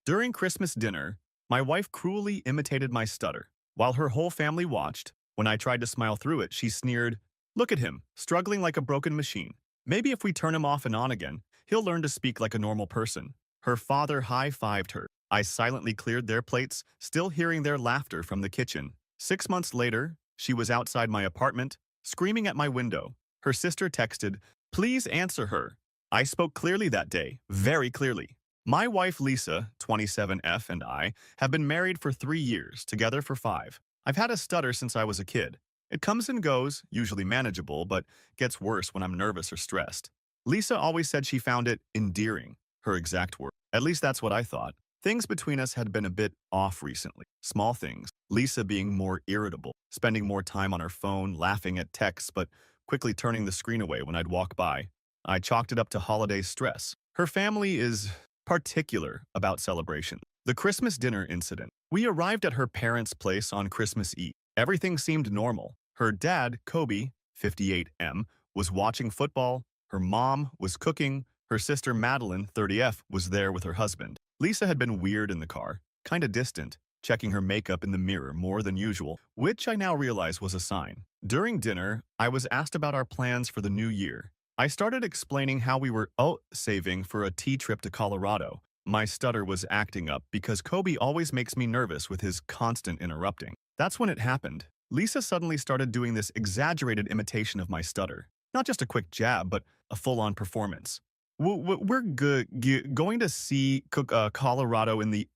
During Christmas dinner, my wife cruelly imitated my stutter. While her whole family watched, when I tried to smile through it, she sneered, "Look at him, struggling like a broken machine. Maybe if we turn him off and on again, he'll learn to speak like a normal person." Her father high-fived her. I silently cleared their plates, still hearing their laughter from the kitchen. 6 months later, she was outside my apartment, screaming at my window. Her sister texted, "Please answer her." I spoke clearly that day, very clearly. My wife Lisa, 27F, and I have been married for 3 years, together for 5. I've had a stutter since I was a kid. It comes and goes, usually manageable, but gets worse when I'm nervous or stressed. Lisa always said she found it endearing, her exact word. At least that's what I thought. Things between us had been a bit off recently. Small things. Lisa being more irritable, spending more time on her phone, laughing at texts, but quickly turning the screen away when I'd walk by. I chalked it up to holiday stress. Her family is particular about celebration. The Christmas dinner incident. We arrived at her parents' place on Christmas Eve. Everything seemed normal. Her dad, Kobe, 58M, was watching football. Her mom was cooking. Her sister, Madeline, 30F, was there with her husband. Lisa had been weird in the car, kinda distant, checking her makeup in the mirror more than usual, which I now realize was a sign. During dinner, I was asked about our plans for the new year. I started explaining how we were saving for a tea trip to Colorado. My stutter was acting up because Kobe always makes me nervous with his constant interrupting. That's when it happened. Lisa suddenly started doing this exaggerated imitation of my stutter. Not just a quick jab, but a full-on performance. We're going to see Colorado in the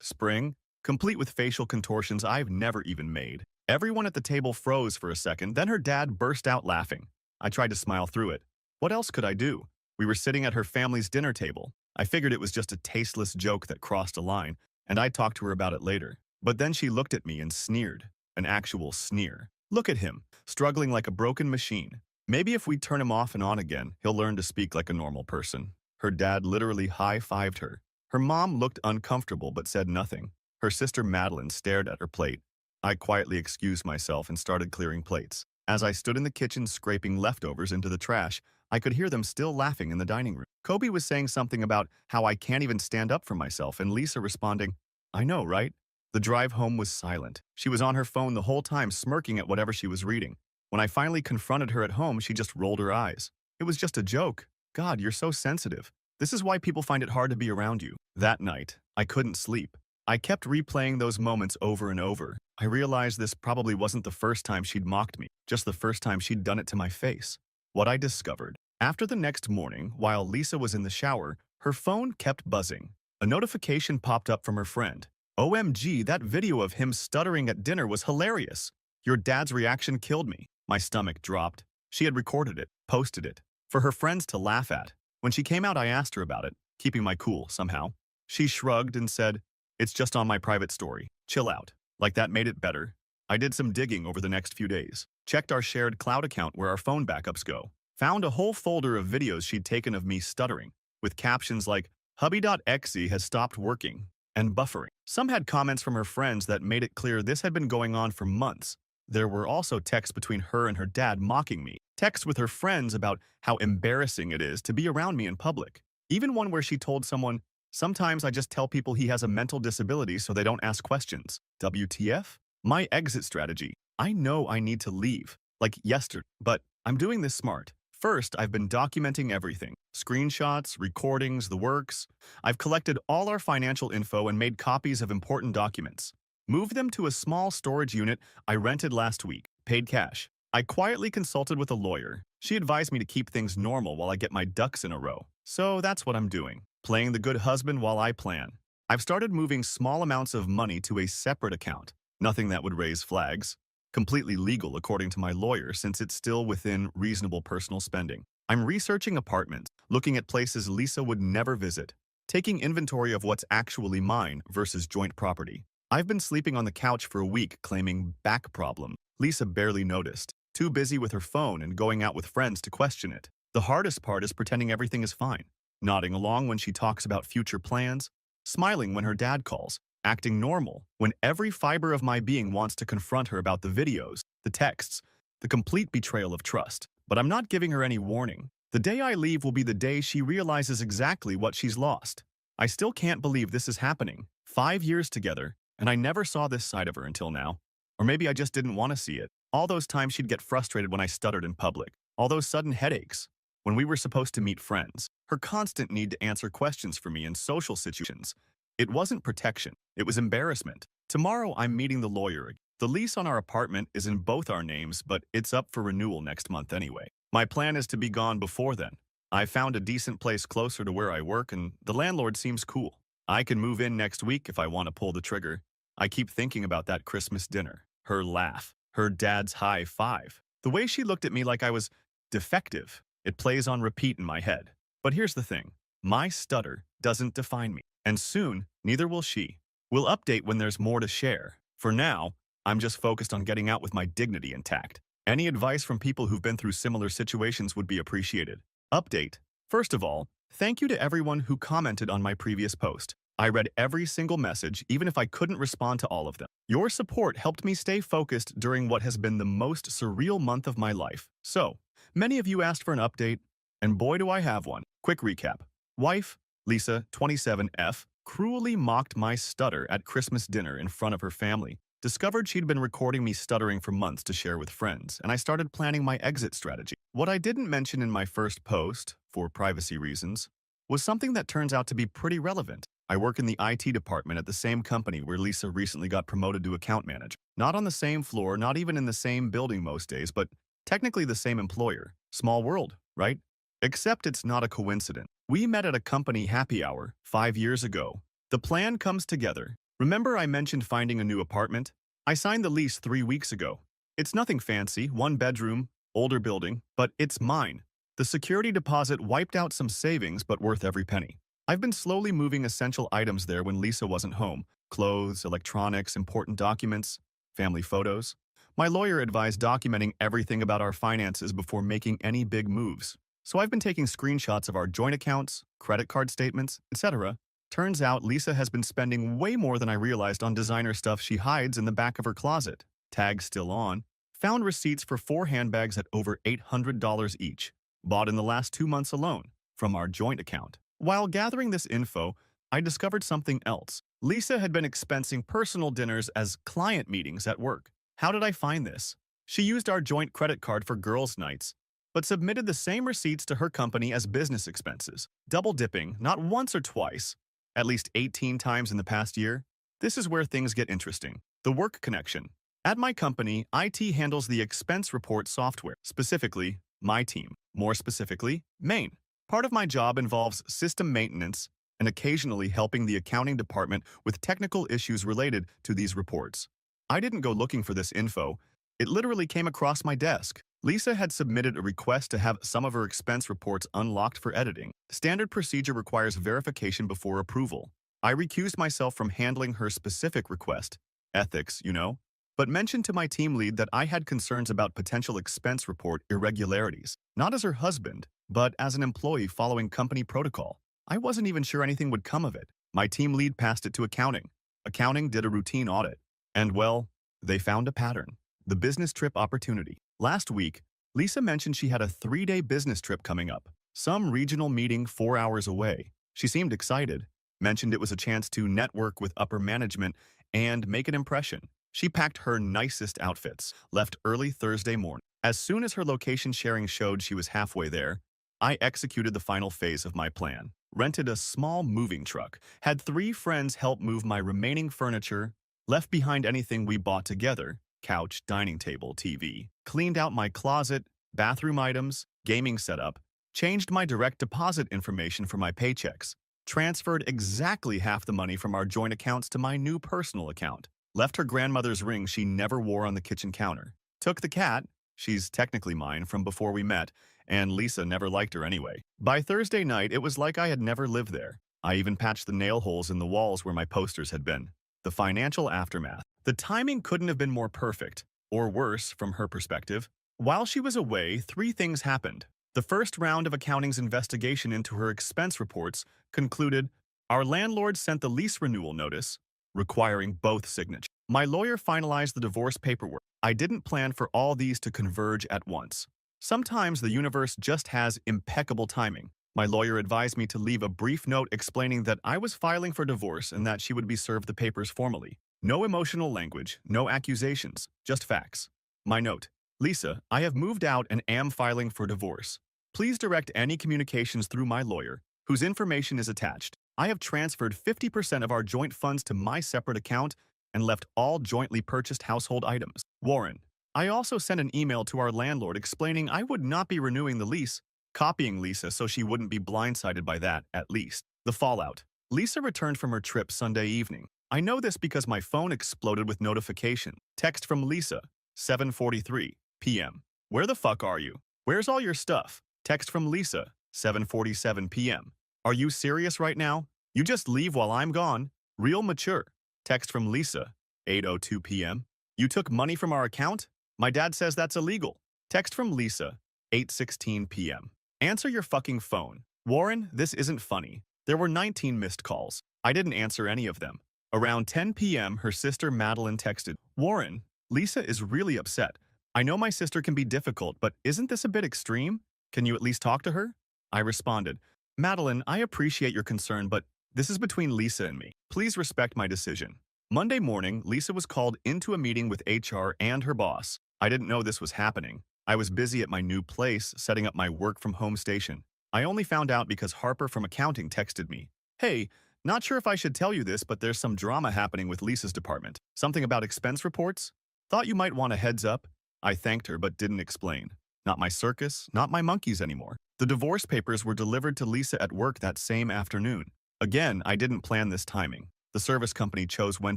spring, complete with facial contortions I've never even made. Everyone at the table froze for a second, then her dad burst out laughing. I tried to smile through it. What else could I do? We were sitting at her family's dinner table. I figured it was just a tasteless joke that crossed a line, and I'd talk to her about it later. But then she looked at me and sneered. An actual sneer. "Look at him, struggling like a broken machine. Maybe if we turn him off and on again, he'll learn to speak like a normal person." Her dad literally high-fived her. Her mom looked uncomfortable but said nothing. Her sister Madeline stared at her plate. I quietly excused myself and started clearing plates. As I stood in the kitchen scraping leftovers into the trash, I could hear them still laughing in the dining room. Kobe was saying something about how I can't even stand up for myself, and Lisa responding, "I know, right?" The drive home was silent. She was on her phone the whole time, smirking at whatever she was reading. When I finally confronted her at home, she just rolled her eyes. "It was just a joke. God, you're so sensitive. This is why people find it hard to be around you." That night, I couldn't sleep. I kept replaying those moments over and over. I realized this probably wasn't the first time she'd mocked me, just the first time she'd done it to my face. What I discovered. After the next morning, while Lisa was in the shower, her phone kept buzzing. A notification popped up from her friend. "OMG, that video of him stuttering at dinner was hilarious. Your dad's reaction killed me." My stomach dropped. She had recorded it, posted it, for her friends to laugh at. When she came out, I asked her about it, keeping my cool somehow. She shrugged and said, "It's just on my private story. Chill out." Like that made it better. I did some digging over the next few days. Checked our shared cloud account where our phone backups go. Found a whole folder of videos she'd taken of me stuttering, with captions like, "Hubby.exe has stopped working," and buffering. Some had comments from her friends that made it clear this had been going on for months. There were also texts between her and her dad mocking me. Texts with her friends about how embarrassing it is to be around me in public. Even one where she told someone, "Sometimes I just tell people he has a mental disability so they don't ask questions." WTF? My exit strategy. I know I need to leave, like yesterday, but I'm doing this smart. First, I've been documenting everything. Screenshots, recordings, the works. I've collected all our financial info and made copies of important documents. Moved them to a small storage unit I rented last week, paid cash. I quietly consulted with a lawyer. She advised me to keep things normal while I get my ducks in a row. So that's what I'm doing, playing the good husband while I plan. I've started moving small amounts of money to a separate account, nothing that would raise flags. Completely legal according to my lawyer since it's still within reasonable personal spending. I'm researching apartments, looking at places Lisa would never visit, taking inventory of what's actually mine versus joint property. I've been sleeping on the couch for a week claiming back problem. Lisa barely noticed, too busy with her phone and going out with friends to question it. The hardest part is pretending everything is fine, nodding along when she talks about future plans, smiling when her dad calls, acting normal when every fiber of my being wants to confront her about the videos, the texts, the complete betrayal of trust. But I'm not giving her any warning. The day I leave will be the day she realizes exactly what she's lost. I still can't believe this is happening. 5 years together, and I never saw this side of her until now. Or maybe I just didn't want to see it. All those times she'd get frustrated when I stuttered in public. All those sudden headaches when we were supposed to meet friends. Her constant need to answer questions for me in social situations. It wasn't protection. It was embarrassment. Tomorrow I'm meeting the lawyer again. The lease on our apartment is in both our names, but it's up for renewal next month anyway. My plan is to be gone before then. I found a decent place closer to where I work, and the landlord seems cool. I can move in next week if I want to pull the trigger. I keep thinking about that Christmas dinner, her laugh, her dad's high five, the way she looked at me like I was defective. It plays on repeat in my head. But here's the thing. My stutter doesn't define me. And soon, neither will she. We'll update when there's more to share. For now, I'm just focused on getting out with my dignity intact. Any advice from people who've been through similar situations would be appreciated. Update. First of all, thank you to everyone who commented on my previous post. I read every single message, even if I couldn't respond to all of them. Your support helped me stay focused during what has been the most surreal month of my life. So, many of you asked for an update, and boy do I have one. Quick recap. Wife, Lisa, 27F, cruelly mocked my stutter at Christmas dinner in front of her family. Discovered she'd been recording me stuttering for months to share with friends, and I started planning my exit strategy. What I didn't mention in my first post, for privacy reasons, was something that turns out to be pretty relevant. I work in the IT department at the same company where Lisa recently got promoted to account manager. Not on the same floor, not even in the same building most days, but technically the same employer. Small world, right? Except it's not a coincidence. We met at a company happy hour 5 years ago. The plan comes together. Remember I mentioned finding a new apartment? I signed the lease 3 weeks ago. It's nothing fancy, 1 bedroom, older building, but it's mine. The security deposit wiped out some savings, but worth every penny. I've been slowly moving essential items there when Lisa wasn't home. Clothes, electronics, important documents, family photos. My lawyer advised documenting everything about our finances before making any big moves. So I've been taking screenshots of our joint accounts, credit card statements, etc. Turns out Lisa has been spending way more than I realized on designer stuff she hides in the back of her closet. Tags still on. Found receipts for 4 handbags at over $800 each. Bought in the last 2 months alone, from our joint account. While gathering this info, I discovered something else. Lisa had been expensing personal dinners as client meetings at work. How did I find this? She used our joint credit card for girls' nights, but submitted the same receipts to her company as business expenses. Double dipping, not once or twice, at least 18 times in the past year. This is where things get interesting. The work connection. At my company, IT handles the expense report software, specifically, my team. More specifically, Maine. Part of my job involves system maintenance and occasionally helping the accounting department with technical issues related to these reports. I didn't go looking for this info. It literally came across my desk. Lisa had submitted a request to have some of her expense reports unlocked for editing. Standard procedure requires verification before approval. I recused myself from handling her specific request. Ethics, you know? But mentioned to my team lead that I had concerns about potential expense report irregularities. Not as her husband, but as an employee following company protocol. I wasn't even sure anything would come of it. My team lead passed it to accounting. Accounting did a routine audit. And well, they found a pattern. The business trip opportunity. Last week, Lisa mentioned she had a 3-day business trip coming up. Some regional meeting 4 hours away. She seemed excited. Mentioned it was a chance to network with upper management and make an impression. She packed her nicest outfits, left early Thursday morning. As soon as her location sharing showed she was halfway there, I executed the final phase of my plan. Rented a small moving truck, had 3 friends help move my remaining furniture, left behind anything we bought together, couch, dining table, TV, cleaned out my closet, bathroom items, gaming setup, changed my direct deposit information for my paychecks, transferred exactly half the money from our joint accounts to my new personal account, left her grandmother's ring she never wore on the kitchen counter, took the cat, she's technically mine from before we met, and Lisa never liked her anyway. By Thursday night, it was like I had never lived there. I even patched the nail holes in the walls where my posters had been. The financial aftermath. The timing couldn't have been more perfect, or worse from her perspective. While she was away, 3 things happened. The first round of accounting's investigation into her expense reports concluded our landlord sent the lease renewal notice, requiring both signatures. My lawyer finalized the divorce paperwork. I didn't plan for all these to converge at once. Sometimes the universe just has impeccable timing. My lawyer advised me to leave a brief note explaining that I was filing for divorce and that she would be served the papers formally. No emotional language, no accusations, just facts. My note: Lisa, I have moved out and am filing for divorce. Please direct any communications through my lawyer, whose information is attached. I have transferred 50% of our joint funds to my separate account and left all jointly purchased household items. Warren. I also sent an email to our landlord explaining I would not be renewing the lease, copying Lisa so she wouldn't be blindsided by that, at least. The fallout. Lisa returned from her trip Sunday evening. I know this because my phone exploded with notification. Text from Lisa, 7:43 p.m. Where the fuck are you? Where's all your stuff? Text from Lisa, 7:47 p.m. Are you serious right now? You just leave while I'm gone? Real mature. Text from Lisa, 8:02 p.m. You took money from our account? My dad says that's illegal. Text from Lisa, 8:16 p.m. Answer your fucking phone. Warren, this isn't funny. There were 19 missed calls. I didn't answer any of them. Around 10 p.m., her sister Madeline texted, Warren, Lisa is really upset. I know my sister can be difficult, but isn't this a bit extreme? Can you at least talk to her? I responded, Madeline, I appreciate your concern, but this is between Lisa and me. Please respect my decision. Monday morning, Lisa was called into a meeting with HR and her boss. I didn't know this was happening. I was busy at my new place, setting up my work-from-home station. I only found out because Harper from accounting texted me. Hey, not sure if I should tell you this, but there's some drama happening with Lisa's department. Something about expense reports? Thought you might want a heads up. I thanked her but didn't explain. Not my circus, not my monkeys anymore. The divorce papers were delivered to Lisa at work that same afternoon. Again, I didn't plan this timing. The service company chose when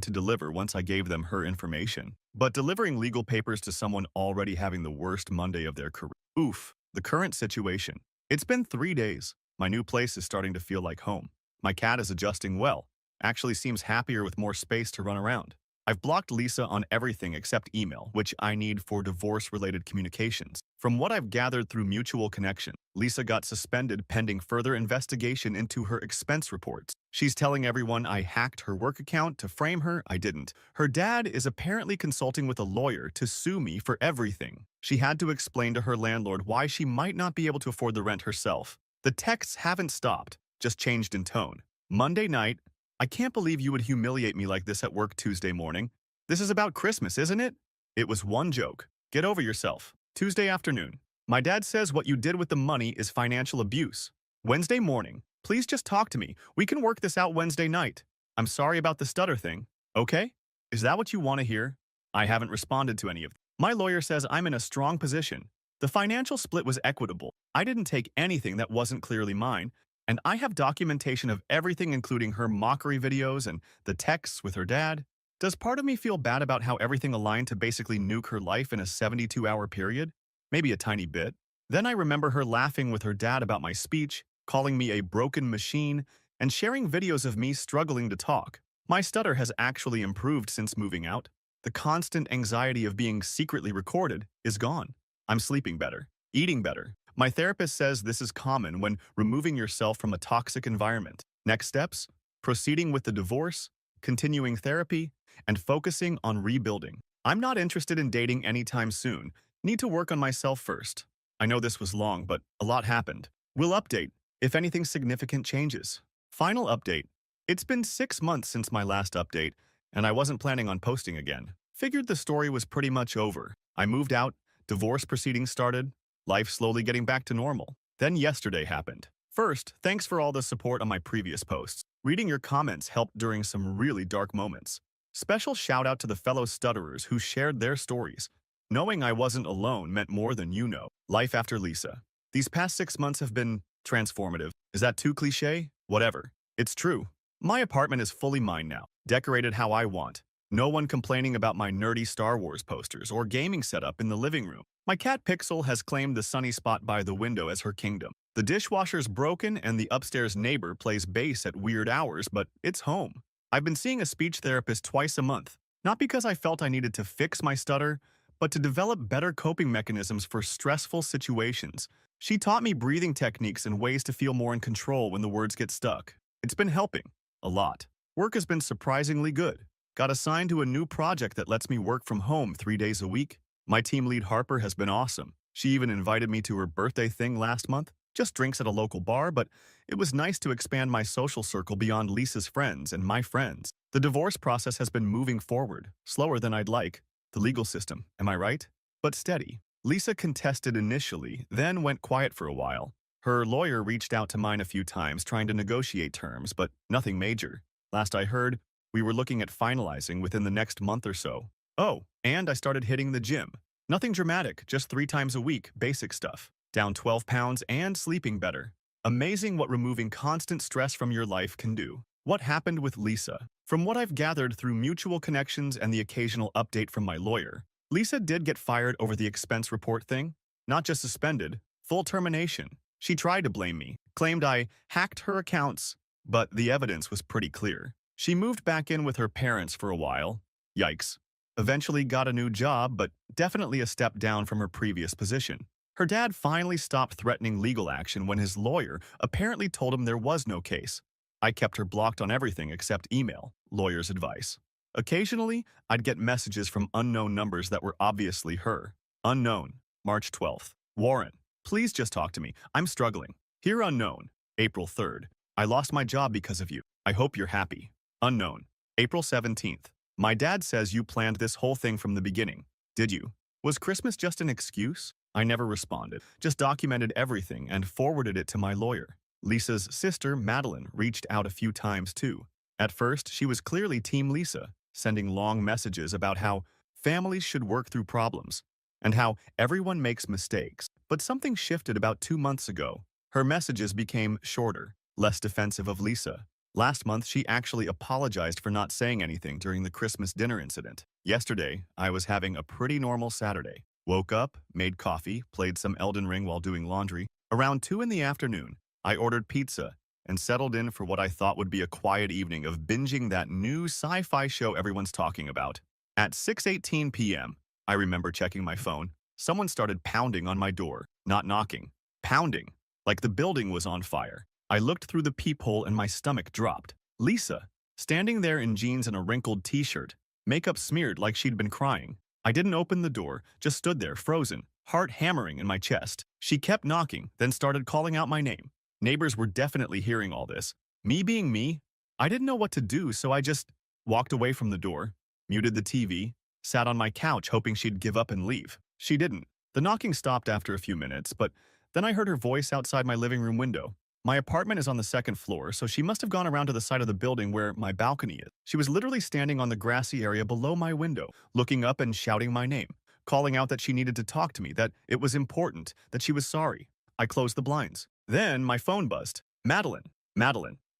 to deliver once I gave them her information. But delivering legal papers to someone already having the worst Monday of their career. Oof, the current situation. It's been 3 days. My new place is starting to feel like home. My cat is adjusting well. Actually seems happier with more space to run around. I've blocked Lisa on everything except email, which I need for divorce-related communications. From what I've gathered through mutual connection, Lisa got suspended pending further investigation into her expense reports. She's telling everyone I hacked her work account to frame her. I didn't. Her dad is apparently consulting with a lawyer to sue me for everything. She had to explain to her landlord why she might not be able to afford the rent herself. The texts haven't stopped, just changed in tone. Monday night, I can't believe you would humiliate me like this at work Tuesday morning. This is about Christmas, isn't it? It was one joke. Get over yourself. Tuesday afternoon. My dad says what you did with the money is financial abuse. Wednesday morning. Please just talk to me. We can work this out Wednesday night. I'm sorry about the stutter thing. Okay? Is that what you want to hear? I haven't responded to any of them. My lawyer says I'm in a strong position. The financial split was equitable. I didn't take anything that wasn't clearly mine, and I have documentation of everything including her mockery videos and the texts with her dad. Does part of me feel bad about how everything aligned to basically nuke her life in a 72-hour period? Maybe a tiny bit. Then I remember her laughing with her dad about my speech, calling me a broken machine, and sharing videos of me struggling to talk. My stutter has actually improved since moving out. The constant anxiety of being secretly recorded is gone. I'm sleeping better, eating better. My therapist says this is common when removing yourself from a toxic environment. Next steps? Proceeding with the divorce, continuing therapy, and focusing on rebuilding. I'm not interested in dating anytime soon. Need to work on myself first. I know this was long, but a lot happened. We'll update if anything significant changes. Final update. It's been 6 months since my last update, and I wasn't planning on posting again. Figured the story was pretty much over. I moved out, divorce proceedings started, life slowly getting back to normal. Then yesterday happened. First, thanks for all the support on my previous posts. Reading your comments helped during some really dark moments. Special shout out to the fellow stutterers who shared their stories. Knowing I wasn't alone meant more than you know. Life after Lisa. These past 6 months have been transformative. Is that too cliche? Whatever. It's true. My apartment is fully mine now, decorated how I want. No one complaining about my nerdy Star Wars posters or gaming setup in the living room. My cat Pixel has claimed the sunny spot by the window as her kingdom. The dishwasher's broken and the upstairs neighbor plays bass at weird hours, but it's home. I've been seeing a speech therapist twice a month, not because I felt I needed to fix my stutter, but to develop better coping mechanisms for stressful situations. She taught me breathing techniques and ways to feel more in control when the words get stuck. It's been helping. A lot. Work has been surprisingly good. Got assigned to a new project that lets me work from home 3 days a week. My team lead Harper has been awesome. She even invited me to her birthday thing last month. just drinks at a local bar, but it was nice to expand my social circle beyond Lisa's friends and my friends. The divorce process has been moving forward, slower than I'd like. The legal system, am I right? But steady. Lisa contested initially, then went quiet for a while. Her lawyer reached out to mine a few times trying to negotiate terms, but nothing major. Last I heard, we were looking at finalizing within the next month or so. Oh, and I started hitting the gym. Nothing dramatic, just 3 times a week, basic stuff. Down 12 pounds and sleeping better. Amazing what removing constant stress from your life can do. What happened with Lisa? From what I've gathered through mutual connections and the occasional update from my lawyer, Lisa did get fired over the expense report thing. Not just suspended, full termination. She tried to blame me, claimed I hacked her accounts, but the evidence was pretty clear. She moved back in with her parents for a while. Yikes. Eventually got a new job, but definitely a step down from her previous position. Her dad finally stopped threatening legal action when his lawyer apparently told him there was no case. I kept her blocked on everything except email, lawyer's advice. Occasionally, I'd get messages from unknown numbers that were obviously her. Unknown, March 12th. Warren, please just talk to me. I'm struggling. Here unknown, April 3rd. I lost my job because of you. I hope you're happy. Unknown, April 17th. My dad says you planned this whole thing from the beginning. Did you? Was Christmas just an excuse? I never responded, just documented everything and forwarded it to my lawyer. Lisa's sister, Madeline, reached out a few times too. At first, she was clearly Team Lisa, sending long messages about how families should work through problems and how everyone makes mistakes. But something shifted about 2 months ago. Her messages became shorter, less defensive of Lisa. Last month, she actually apologized for not saying anything during the Christmas dinner incident. Yesterday, I was having a pretty normal Saturday. Woke up, made coffee, played some Elden Ring while doing laundry. Around 2 in the afternoon, I ordered pizza and settled in for what I thought would be a quiet evening of binging that new sci-fi show everyone's talking about. At 6:18 p.m., I remember checking my phone. Someone started pounding on my door, not knocking. Pounding, like the building was on fire. I looked through the peephole and my stomach dropped. Lisa, standing there in jeans and a wrinkled t-shirt, makeup smeared like she'd been crying. I didn't open the door, just stood there, frozen, heart hammering in my chest. She kept knocking, then started calling out my name. Neighbors were definitely hearing all this. Me being me, I didn't know what to do, so I just walked away from the door, muted the TV, sat on my couch hoping she'd give up and leave. She didn't. The knocking stopped after a few minutes, but then I heard her voice outside my living room window. My apartment is on the second floor, so she must have gone around to the side of the building where my balcony is. She was literally standing on the grassy area below my window, looking up and shouting my name, calling out that she needed to talk to me, that it was important, that she was sorry. I closed the blinds. Then my phone buzzed. Madeline,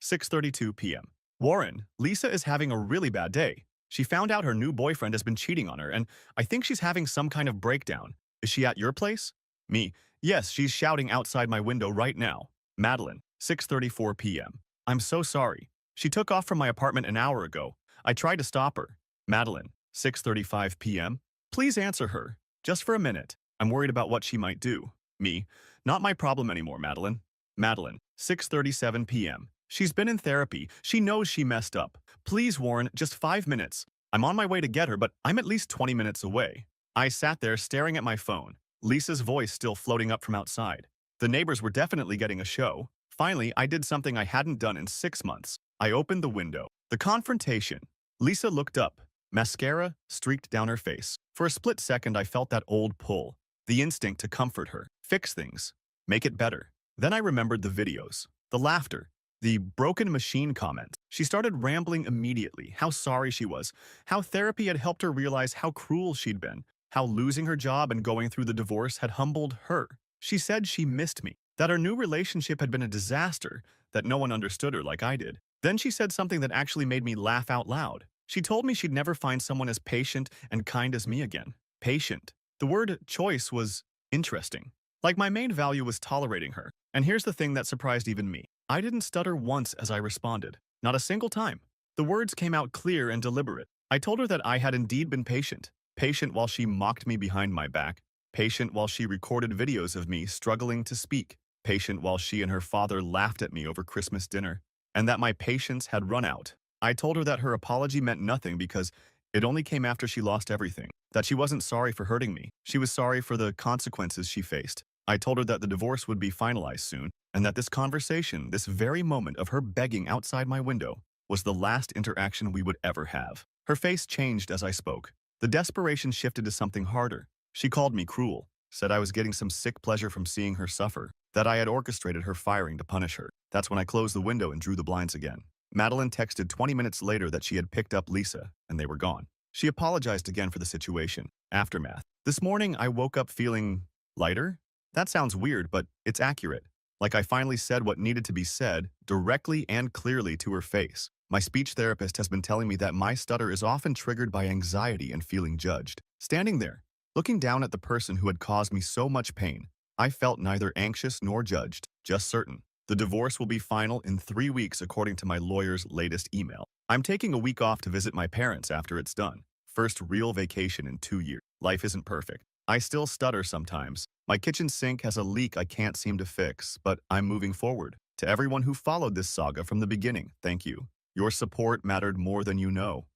6:32 p.m. Warren, Lisa is having a really bad day. She found out her new boyfriend has been cheating on her, and I think she's having some kind of breakdown. Is she at your place? Me, yes, she's shouting outside my window right now. Madeline, 6:34 p.m. I'm so sorry. She took off from my apartment an hour ago. I tried to stop her. Madeline, 6:35 p.m. Please answer her. Just for a minute. I'm worried about what she might do. Me, not my problem anymore, Madeline. Madeline, 6:37 p.m. She's been in therapy. She knows she messed up. Please, Warren, just 5 minutes. I'm on my way to get her, but I'm at least 20 minutes away. I sat there staring at my phone, Lisa's voice still floating up from outside. The neighbors were definitely getting a show. Finally, I did something I hadn't done in 6 months. I opened the window. The confrontation. Lisa looked up. Mascara streaked down her face. For a split second, I felt that old pull. The instinct to comfort her, fix things, make it better. Then I remembered the videos, the laughter, the broken machine comments. She started rambling immediately, how sorry she was, how therapy had helped her realize how cruel she'd been, how losing her job and going through the divorce had humbled her. She said she missed me, that our new relationship had been a disaster, that no one understood her like I did. Then she said something that actually made me laugh out loud. She told me she'd never find someone as patient and kind as me again. Patient. The word choice was interesting. Like my main value was tolerating her. And here's the thing that surprised even me. I didn't stutter once as I responded. Not a single time. The words came out clear and deliberate. I told her that I had indeed been patient. Patient while she mocked me behind my back. Patient while she recorded videos of me struggling to speak. Patient while she and her father laughed at me over Christmas dinner. And that my patience had run out. I told her that her apology meant nothing because it only came after she lost everything. That she wasn't sorry for hurting me. She was sorry for the consequences she faced. I told her that the divorce would be finalized soon, and that this conversation, this very moment of her begging outside my window, was the last interaction we would ever have. Her face changed as I spoke. The desperation shifted to something harder. She called me cruel, said I was getting some sick pleasure from seeing her suffer, that I had orchestrated her firing to punish her. That's when I closed the window and drew the blinds again. Madeline texted 20 minutes later that she had picked up Lisa, and they were gone. She apologized again for the situation. Aftermath. This morning, I woke up feeling lighter. That sounds weird, but it's accurate. Like I finally said what needed to be said, directly and clearly to her face. My speech therapist has been telling me that my stutter is often triggered by anxiety and feeling judged. Standing there, looking down at the person who had caused me so much pain, I felt neither anxious nor judged, just certain. The divorce will be final in 3 weeks according to my lawyer's latest email. I'm taking a week off to visit my parents after it's done. First real vacation in 2 years. Life isn't perfect. I still stutter sometimes. My kitchen sink has a leak I can't seem to fix, but I'm moving forward. To everyone who followed this saga from the beginning, thank you. Your support mattered more than you know.